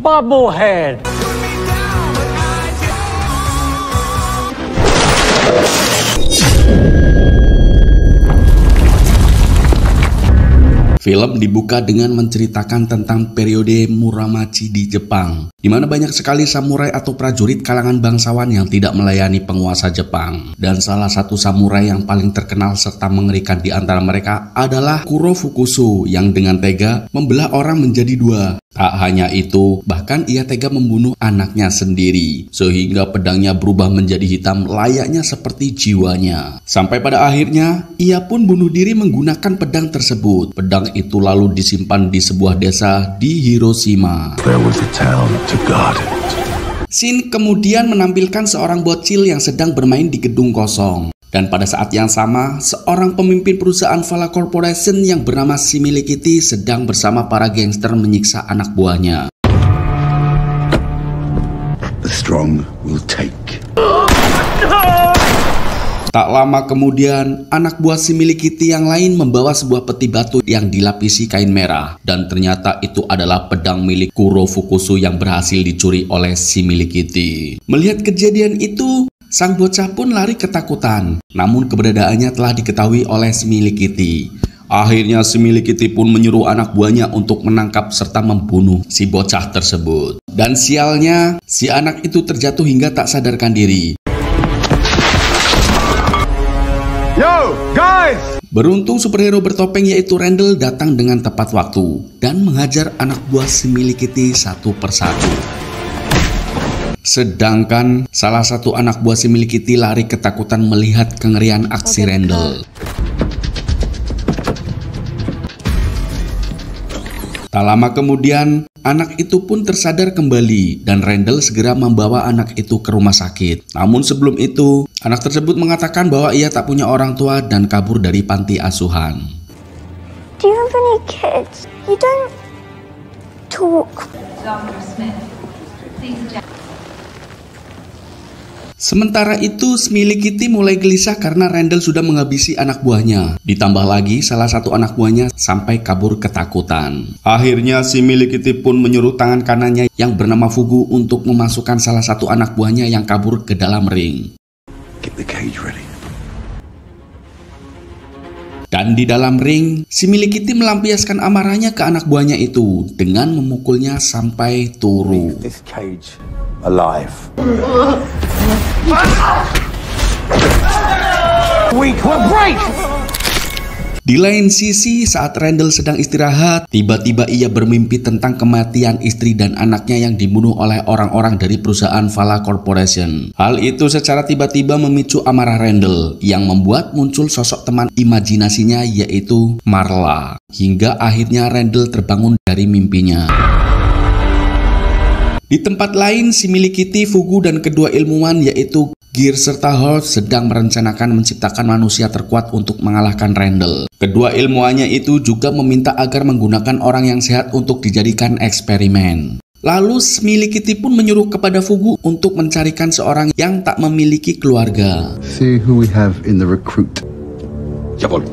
Bubblehead. Film dibuka dengan menceritakan tentang periode Muromachi di Jepang, di mana banyak sekali samurai atau prajurit kalangan bangsawan yang tidak melayani penguasa Jepang. Dan salah satu samurai yang paling terkenal serta mengerikan di antara mereka adalah Kuro Fukusu yang dengan tega membelah orang menjadi dua. Tak hanya itu, bahkan ia tega membunuh anaknya sendiri, sehingga pedangnya berubah menjadi hitam layaknya seperti jiwanya. Sampai pada akhirnya, ia pun bunuh diri menggunakan pedang tersebut. Pedang itu lalu disimpan di sebuah desa di Hiroshima. Scene kemudian menampilkan seorang bocil yang sedang bermain di gedung kosong. Dan pada saat yang sama, seorang pemimpin perusahaan Vala Corporation yang bernama Simile Kitty sedang bersama para gangster menyiksa anak buahnya. The strong will take. Tak lama kemudian, anak buah Simile Kitty yang lain membawa sebuah peti batu yang dilapisi kain merah. Dan ternyata itu adalah pedang milik Kuro Fukusu yang berhasil dicuri oleh Simile Kitty. Melihat kejadian itu, sang bocah pun lari ketakutan. Namun keberadaannya telah diketahui oleh Simile Kitty. Akhirnya Simile Kitty pun menyuruh anak buahnya untuk menangkap serta membunuh si bocah tersebut. Dan sialnya, si anak itu terjatuh hingga tak sadarkan diri. Yo, guys! Beruntung superhero bertopeng yaitu Randall datang dengan tepat waktu dan menghajar anak buah Simile Kitty satu persatu. Sedangkan salah satu anak buah Simile Kitty lari ketakutan melihat kengerian aksi Randall. Tak lama kemudian, anak itu pun tersadar kembali dan Randall segera membawa anak itu ke rumah sakit. Namun sebelum itu, anak tersebut mengatakan bahwa ia tak punya orang tua dan kabur dari panti asuhan. Do you have any kids? You don't talk. Sementara itu, Simile Kitty mulai gelisah karena Randall sudah menghabisi anak buahnya. Ditambah lagi, salah satu anak buahnya sampai kabur ketakutan. Akhirnya, Simile Kitty pun menyuruh tangan kanannya yang bernama Fugu untuk memasukkan salah satu anak buahnya yang kabur ke dalam ring. Keep the cage ready. Dan di dalam ring, Simile Kitty melampiaskan amarahnya ke anak buahnya itu dengan memukulnya sampai turu. This cage alive. We will break! Di lain sisi, saat Randall sedang istirahat, tiba-tiba ia bermimpi tentang kematian istri dan anaknya yang dibunuh oleh orang-orang dari perusahaan Vala Corporation. Hal itu secara tiba-tiba memicu amarah Randall, yang membuat muncul sosok teman imajinasinya yaitu Marla. Hingga akhirnya Randall terbangun dari mimpinya. Di tempat lain, Simile Kitty, Fugu, dan kedua ilmuwan yaitu Gear serta Holt sedang merencanakan menciptakan manusia terkuat untuk mengalahkan Randall. Kedua ilmuwannya itu juga meminta agar menggunakan orang yang sehat untuk dijadikan eksperimen. Lalu Simile Kitty pun menyuruh kepada Fugu untuk mencarikan seorang yang tak memiliki keluarga. See who we have in the recruit. Jabol.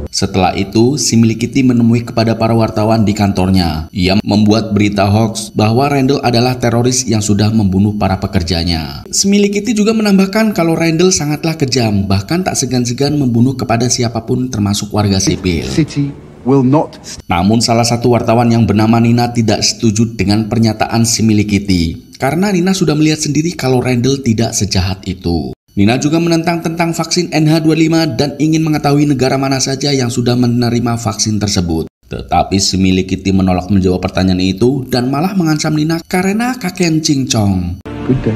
Setelah itu, Simile Kitty menemui kepada para wartawan di kantornya. Ia membuat berita hoax bahwa Randall adalah teroris yang sudah membunuh para pekerjanya. Simile Kitty juga menambahkan kalau Randall sangatlah kejam, bahkan tak segan-segan membunuh kepada siapapun termasuk warga sipil. City will not. Namun salah satu wartawan yang bernama Nina tidak setuju dengan pernyataan Simile Kitty, karena Nina sudah melihat sendiri kalau Randall tidak sejahat itu. Nina juga menentang tentang vaksin NH25 dan ingin mengetahui negara mana saja yang sudah menerima vaksin tersebut. Tetapi Simile Kitty menolak menjawab pertanyaan itu dan malah mengancam Nina karena kakek cincong. Good day.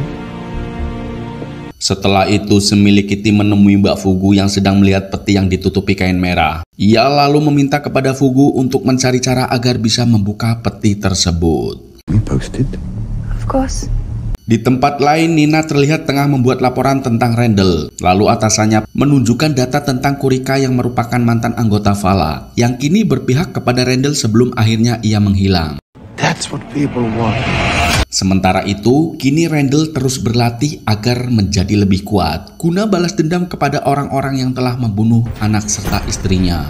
Setelah itu, Simile Kitty menemui Mbak Fugu yang sedang melihat peti yang ditutupi kain merah. Ia lalu meminta kepada Fugu untuk mencari cara agar bisa membuka peti tersebut. We posted. Of course. Di tempat lain, Nina terlihat tengah membuat laporan tentang Randall. Lalu atasannya menunjukkan data tentang Kurika yang merupakan mantan anggota Vala, yang kini berpihak kepada Randall sebelum akhirnya ia menghilang. That's what people want. Sementara itu, kini Randall terus berlatih agar menjadi lebih kuat, guna balas dendam kepada orang-orang yang telah membunuh anak serta istrinya.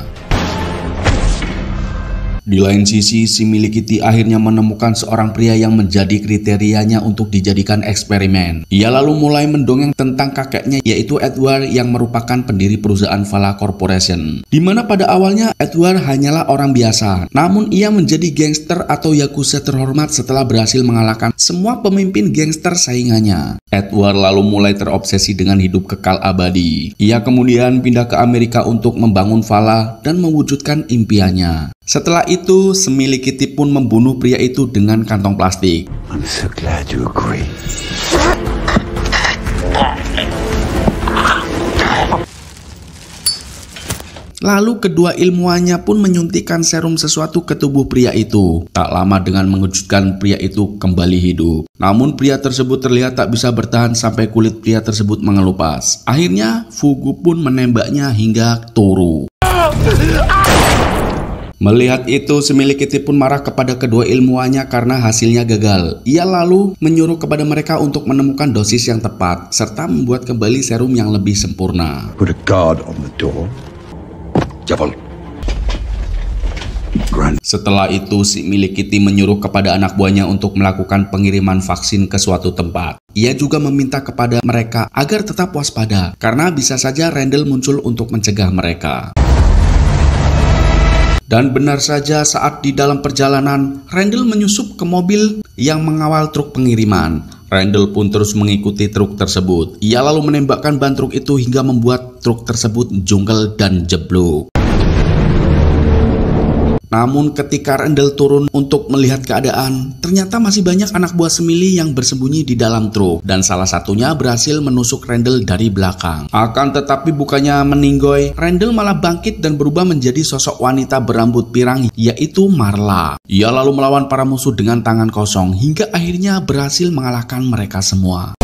Di lain sisi, si milik Kitty akhirnya menemukan seorang pria yang menjadi kriterianya untuk dijadikan eksperimen. Ia lalu mulai mendongeng tentang kakeknya, yaitu Edward, yang merupakan pendiri perusahaan Vala Corporation. Di mana pada awalnya Edward hanyalah orang biasa, namun ia menjadi gangster atau yakuza terhormat setelah berhasil mengalahkan semua pemimpin gangster saingannya. Edward lalu mulai terobsesi dengan hidup kekal abadi. Ia kemudian pindah ke Amerika untuk membangun Vala dan mewujudkan impiannya. Setelah itu, semilik Kitty pun membunuh pria itu dengan kantong plastik. I'm so glad you agree. Lalu kedua ilmuwannya pun menyuntikkan serum sesuatu ke tubuh pria itu. Tak lama dengan mengejutkan, pria itu kembali hidup. Namun pria tersebut terlihat tak bisa bertahan sampai kulit pria tersebut mengelupas. Akhirnya Fugu pun menembaknya hingga turu. Melihat itu, semilik Kitty pun marah kepada kedua ilmuwannya karena hasilnya gagal. Ia lalu menyuruh kepada mereka untuk menemukan dosis yang tepat, serta membuat kembali serum yang lebih sempurna. Put a guard on the door. Jabal. Setelah itu, si milik Kitty menyuruh kepada anak buahnya untuk melakukan pengiriman vaksin ke suatu tempat. Ia juga meminta kepada mereka agar tetap waspada, karena bisa saja Randall muncul untuk mencegah mereka. Dan benar saja, saat di dalam perjalanan, Randall menyusup ke mobil yang mengawal truk pengiriman. Randall pun terus mengikuti truk tersebut. Ia lalu menembakkan ban truk itu hingga membuat truk tersebut jungkel dan jeblok. Namun ketika Randall turun untuk melihat keadaan, ternyata masih banyak anak buah semili yang bersembunyi di dalam truk, dan salah satunya berhasil menusuk Randall dari belakang. Akan tetapi bukannya meninggoy, Randall malah bangkit dan berubah menjadi sosok wanita berambut pirang, yaitu Marla. Ia lalu melawan para musuh dengan tangan kosong hingga akhirnya berhasil mengalahkan mereka semua.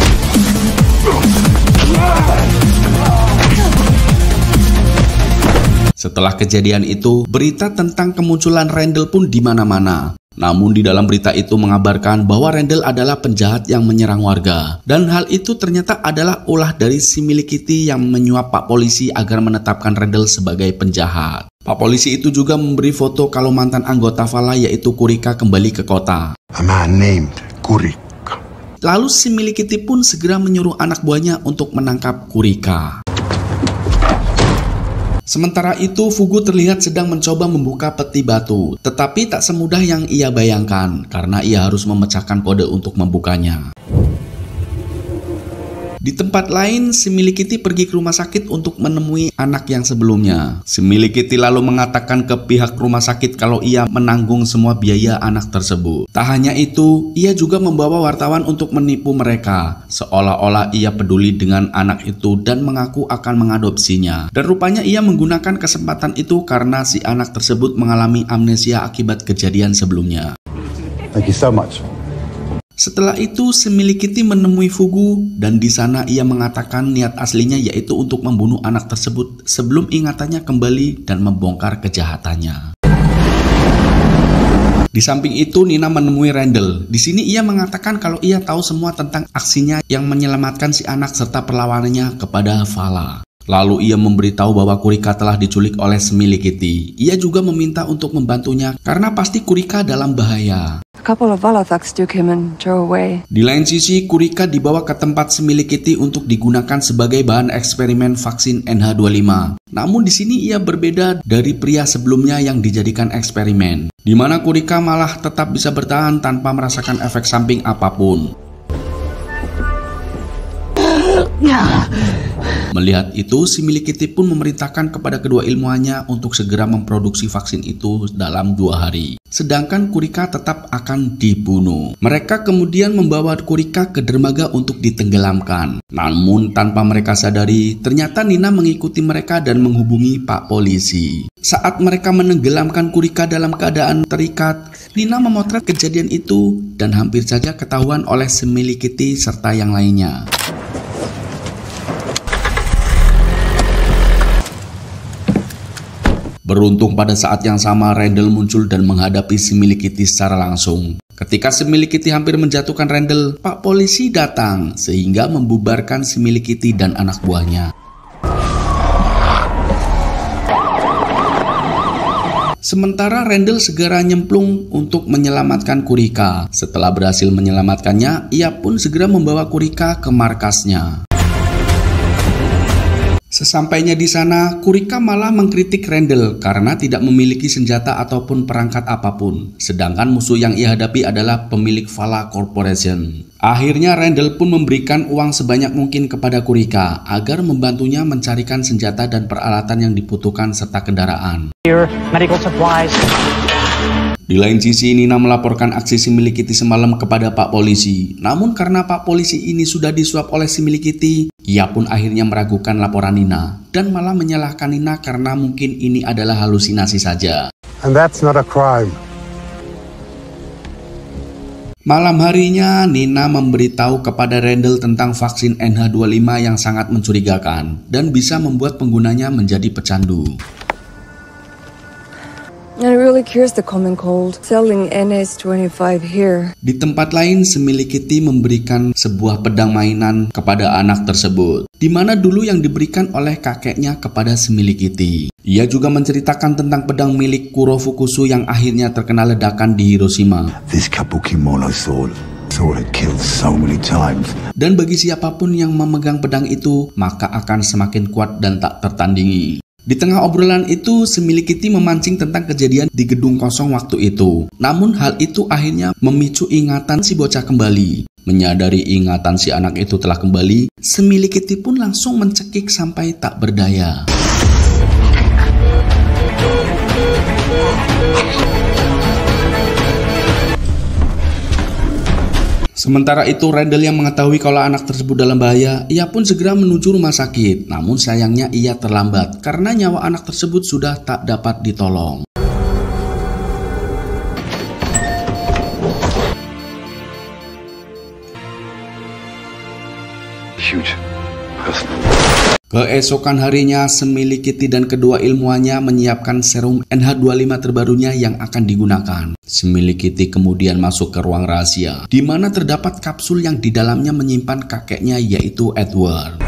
Setelah kejadian itu, berita tentang kemunculan Randall pun di mana-mana. Namun di dalam berita itu mengabarkan bahwa Randall adalah penjahat yang menyerang warga. Dan hal itu ternyata adalah ulah dari si milik Kitty yang menyuap Pak Polisi agar menetapkan Randall sebagai penjahat. Pak Polisi itu juga memberi foto kalau mantan anggota Vala yaitu Kurika kembali ke kota. A man named Kurika. Lalu si milik Kitty pun segera menyuruh anak buahnya untuk menangkap Kurika. Sementara itu, Fugu terlihat sedang mencoba membuka peti batu, tetapi tak semudah yang ia bayangkan, karena ia harus memecahkan kode untuk membukanya. Di tempat lain, si milik Kitty pergi ke rumah sakit untuk menemui anak yang sebelumnya. Si milik Kitty lalu mengatakan ke pihak rumah sakit kalau ia menanggung semua biaya anak tersebut. Tak hanya itu, ia juga membawa wartawan untuk menipu mereka, seolah-olah ia peduli dengan anak itu dan mengaku akan mengadopsinya. Dan rupanya ia menggunakan kesempatan itu karena si anak tersebut mengalami amnesia akibat kejadian sebelumnya. Thank you so much. Setelah itu, si milik Kitty menemui Fugu dan di sana ia mengatakan niat aslinya yaitu untuk membunuh anak tersebut sebelum ingatannya kembali dan membongkar kejahatannya. Di samping itu, Nina menemui Randall. Di sini ia mengatakan kalau ia tahu semua tentang aksinya yang menyelamatkan si anak serta perlawanannya kepada Vala. Lalu ia memberitahu bahwa Kurika telah diculik oleh semilik Kitty. Ia juga meminta untuk membantunya karena pasti Kurika dalam bahaya. A couple of Vala thugs took him and drove away. Di lain sisi, Kurika dibawa ke tempat semilik Kitty untuk digunakan sebagai bahan eksperimen vaksin NH25. Namun di sini ia berbeda dari pria sebelumnya yang dijadikan eksperimen, di mana Kurika malah tetap bisa bertahan tanpa merasakan efek samping apapun. Melihat itu, si milik Kitty pun memerintahkan kepada kedua ilmuwannya untuk segera memproduksi vaksin itu dalam 2 hari. Sedangkan Kurika tetap akan dibunuh. Mereka kemudian membawa Kurika ke dermaga untuk ditenggelamkan. Namun tanpa mereka sadari, ternyata Nina mengikuti mereka dan menghubungi Pak Polisi. Saat mereka menenggelamkan Kurika dalam keadaan terikat, Nina memotret kejadian itu dan hampir saja ketahuan oleh semilik Kitty serta yang lainnya. Beruntung pada saat yang sama Randall muncul dan menghadapi si milik Kitty secara langsung. Ketika si milik Kitty hampir menjatuhkan Randall, Pak Polisi datang sehingga membubarkan si milik Kitty dan anak buahnya. Sementara Randall segera nyemplung untuk menyelamatkan Kurika. Setelah berhasil menyelamatkannya, ia pun segera membawa Kurika ke markasnya. Sesampainya di sana, Kurika malah mengkritik Randall karena tidak memiliki senjata ataupun perangkat apapun. Sedangkan musuh yang ia hadapi adalah pemilik Vala Corporation. Akhirnya Randall pun memberikan uang sebanyak mungkin kepada Kurika agar membantunya mencarikan senjata dan peralatan yang dibutuhkan serta kendaraan. Medical supplies. Di lain sisi, Nina melaporkan aksi si milik Kitty semalam kepada Pak Polisi. Namun karena Pak Polisi ini sudah disuap oleh si milik Kitty, ia pun akhirnya meragukan laporan Nina dan malah menyalahkan Nina karena mungkin ini adalah halusinasi saja. And that's not a crime. Malam harinya, Nina memberitahu kepada Randall tentang vaksin NH25 yang sangat mencurigakan dan bisa membuat penggunanya menjadi pecandu. I really cures the common cold. Selling NH25 here. Di tempat lain, semilik Kitty memberikan sebuah pedang mainan kepada anak tersebut, di mana dulu yang diberikan oleh kakeknya kepada semilik Kitty. Ia juga menceritakan tentang pedang milik Kuro Fukusu yang akhirnya terkena ledakan di Hiroshima. This Kabukimono sword it killed so many times. Dan bagi siapapun yang memegang pedang itu, maka akan semakin kuat dan tak tertandingi. Di tengah obrolan itu, semilik Kitty memancing tentang kejadian di gedung kosong waktu itu. Namun hal itu akhirnya memicu ingatan si bocah kembali. Menyadari ingatan si anak itu telah kembali, semilik Kitty pun langsung mencekik sampai tak berdaya. Sementara itu, Randall yang mengetahui kalau anak tersebut dalam bahaya, ia pun segera menuju rumah sakit. Namun sayangnya ia terlambat karena nyawa anak tersebut sudah tak dapat ditolong. Huge personal. Keesokan harinya, semilik Kitty dan kedua ilmuwannya menyiapkan serum NH25 terbarunya yang akan digunakan. Semilik Kitty kemudian masuk ke ruang rahasia, di mana terdapat kapsul yang di dalamnya menyimpan kakeknya, yaitu Edward.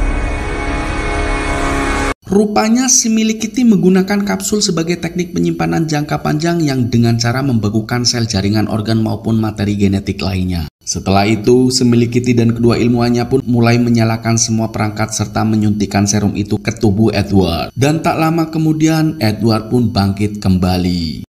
Rupanya semilik Kitty menggunakan kapsul sebagai teknik penyimpanan jangka panjang yang dengan cara membekukan sel jaringan organ maupun materi genetik lainnya. Setelah itu, semilik Kitty dan kedua ilmuwannya pun mulai menyalakan semua perangkat serta menyuntikkan serum itu ke tubuh Edward. Dan tak lama kemudian, Edward pun bangkit kembali.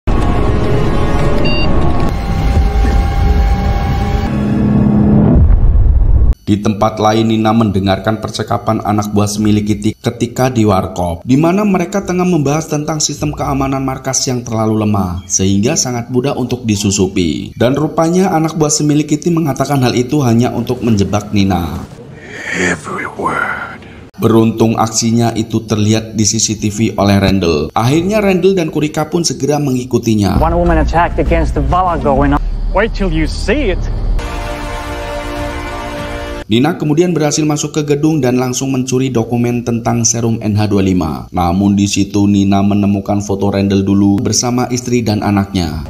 Di tempat lain, Nina mendengarkan percakapan anak buah semilik Kitty ketika di warkop, di mana mereka tengah membahas tentang sistem keamanan markas yang terlalu lemah, sehingga sangat mudah untuk disusupi. Dan rupanya anak buah semilik Kitty mengatakan hal itu hanya untuk menjebak Nina. Every word. Beruntung aksinya itu terlihat di CCTV oleh Randall. Akhirnya Randall dan Kurika pun segera mengikutinya. One woman attacked against the Vala going on. Wait till you see it. Nina kemudian berhasil masuk ke gedung dan langsung mencuri dokumen tentang serum NH25. Namun di situ Nina menemukan foto Randall dulu bersama istri dan anaknya.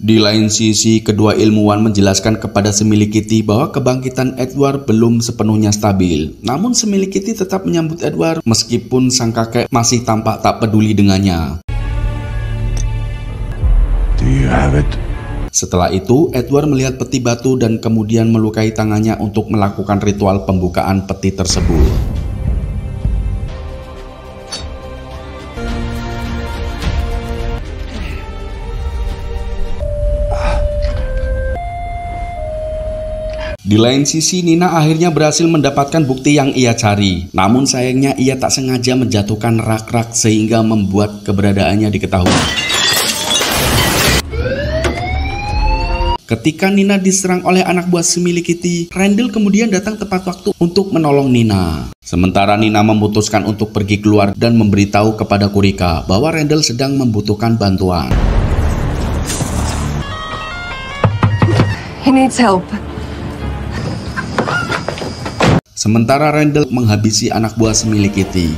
Di lain sisi, kedua ilmuwan menjelaskan kepada semilik Kitty bahwa kebangkitan Edward belum sepenuhnya stabil. Namun semilik Kitty tetap menyambut Edward meskipun sang kakek masih tampak tak peduli dengannya. Do you have it? Setelah itu, Edward melihat peti batu dan kemudian melukai tangannya untuk melakukan ritual pembukaan peti tersebut. Di lain sisi, Nina akhirnya berhasil mendapatkan bukti yang ia cari. Namun sayangnya ia tak sengaja menjatuhkan rak-rak sehingga membuat keberadaannya diketahui. Ketika Nina diserang oleh anak buah semilik Kitty, Randall kemudian datang tepat waktu untuk menolong Nina. Sementara Nina memutuskan untuk pergi keluar dan memberitahu kepada Kurika bahwa Randall sedang membutuhkan bantuan. He needs help. Sementara Randall menghabisi anak buah semilik Kitty.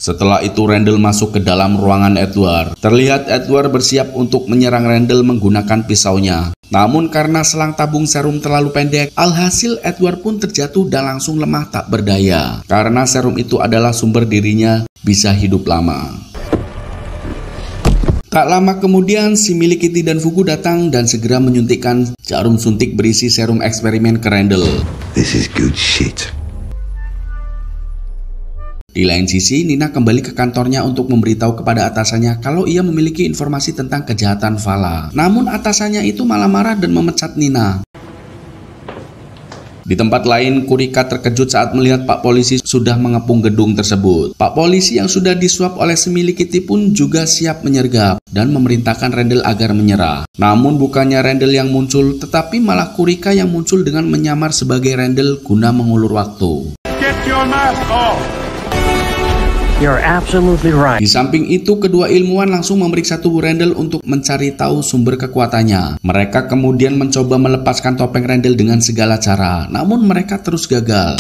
Setelah itu Randall masuk ke dalam ruangan Edward. Terlihat Edward bersiap untuk menyerang Randall menggunakan pisaunya. Namun karena selang tabung serum terlalu pendek, alhasil Edward pun terjatuh dan langsung lemah tak berdaya. Karena serum itu adalah sumber dirinya bisa hidup lama. Tak lama kemudian, si milik Kitty dan Fugu datang dan segera menyuntikkan jarum suntik berisi serum eksperimen ke Randall. This is good shit. Di lain sisi, Nina kembali ke kantornya untuk memberitahu kepada atasannya kalau ia memiliki informasi tentang kejahatan Vala. Namun atasannya itu malah marah dan memecat Nina. Di tempat lain, Kurika terkejut saat melihat Pak Polisi sudah mengepung gedung tersebut. Pak Polisi yang sudah disuap oleh si milik Kitty pun juga siap menyergap dan memerintahkan Randall agar menyerah. Namun bukannya Randall yang muncul, tetapi malah Kurika yang muncul dengan menyamar sebagai Randall guna mengulur waktu. Get your mask off! You're absolutely right. Di samping itu, kedua ilmuwan langsung memeriksa tubuh Randall untuk mencari tahu sumber kekuatannya. Mereka kemudian mencoba melepaskan topeng Randall dengan segala cara, namun mereka terus gagal.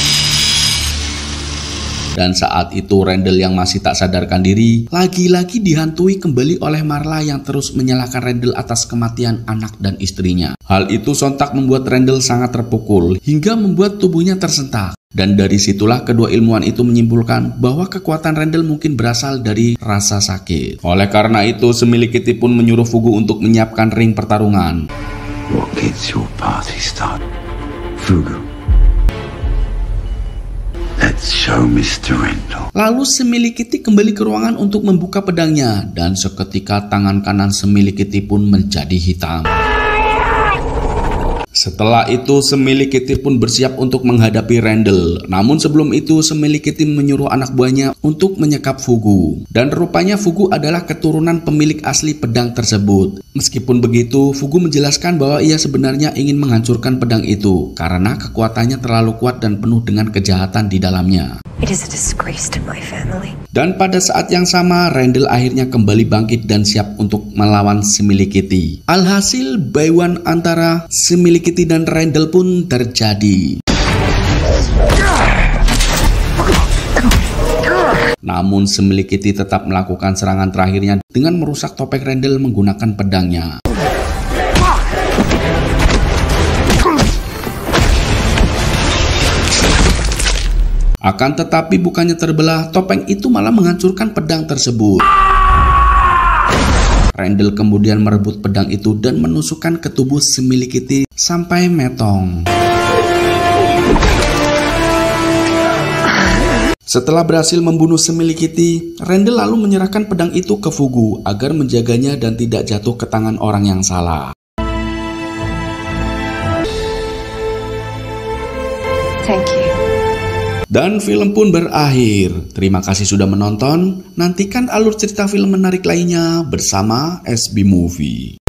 Dan saat itu Randall yang masih tak sadarkan diri, lagi-lagi dihantui kembali oleh Marla yang terus menyalahkan Randall atas kematian anak dan istrinya. Hal itu sontak membuat Randall sangat terpukul, hingga membuat tubuhnya tersentak. Dan dari situlah kedua ilmuwan itu menyimpulkan bahwa kekuatan Randall mungkin berasal dari rasa sakit. Oleh karena itu, semilik Kitty pun menyuruh Fugu untuk menyiapkan ring pertarungan. What gets your party started? Fugu. Let's show Mr. Randall. Lalu semilik Kitty kembali ke ruangan untuk membuka pedangnya, dan seketika tangan kanan semilik Kitty pun menjadi hitam. Setelah itu, semilik Kitty pun bersiap untuk menghadapi Randall. Namun sebelum itu, semilik Kitty menyuruh anak buahnya untuk menyekap Fugu. Dan rupanya Fugu adalah keturunan pemilik asli pedang tersebut. Meskipun begitu, Fugu menjelaskan bahwa ia sebenarnya ingin menghancurkan pedang itu karena kekuatannya terlalu kuat dan penuh dengan kejahatan di dalamnya. It is a disgrace to my family. Dan pada saat yang sama, Randall akhirnya kembali bangkit dan siap untuk melawan semilik Kitty. Alhasil, baiwan antara semilik Kitty dan Randall pun terjadi. Namun semilik Kitty tetap melakukan serangan terakhirnya dengan merusak topeng Randall menggunakan pedangnya. Akan tetapi bukannya terbelah, topeng itu malah menghancurkan pedang tersebut. Randall kemudian merebut pedang itu dan menusukkan ke tubuh semilik Kitty sampai metong. Setelah berhasil membunuh semilik Kitty, Randall lalu menyerahkan pedang itu ke Fugu agar menjaganya dan tidak jatuh ke tangan orang yang salah. Thank you. Dan film pun berakhir. Terima kasih sudah menonton. Nantikan alur cerita film menarik lainnya bersama SB Movie.